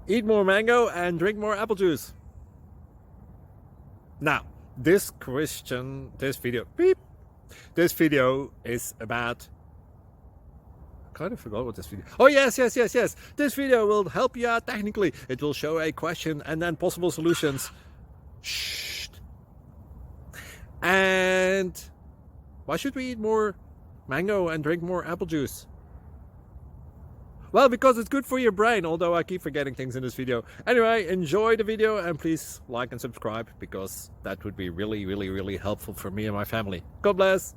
Eat more mango and drink more apple juice. Now, this video is about, I kind of forgot what this video. Oh, yes. This video will help you out technically. It will show a question and then possible solutions. Shh. And why should we eat more mango and drink more apple juice? Well, because it's good for your brain, although I keep forgetting things in this video. Anyway, enjoy the video and please like and subscribe, because that would be really helpful for me and my family. God bless!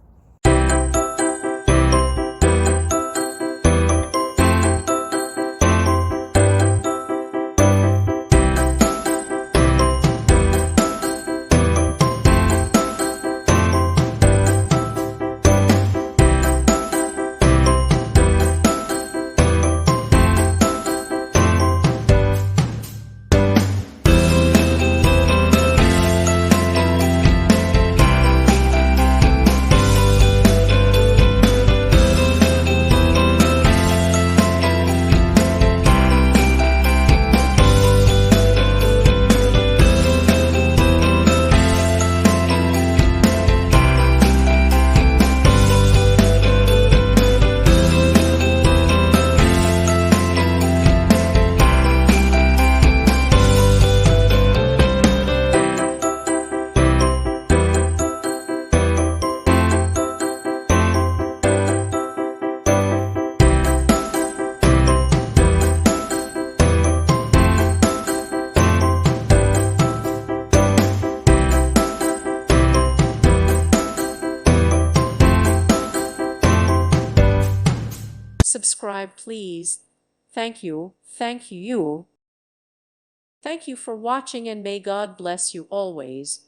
Subscribe, please. Thank you. Thank you. Thank you for watching, and may God bless you always.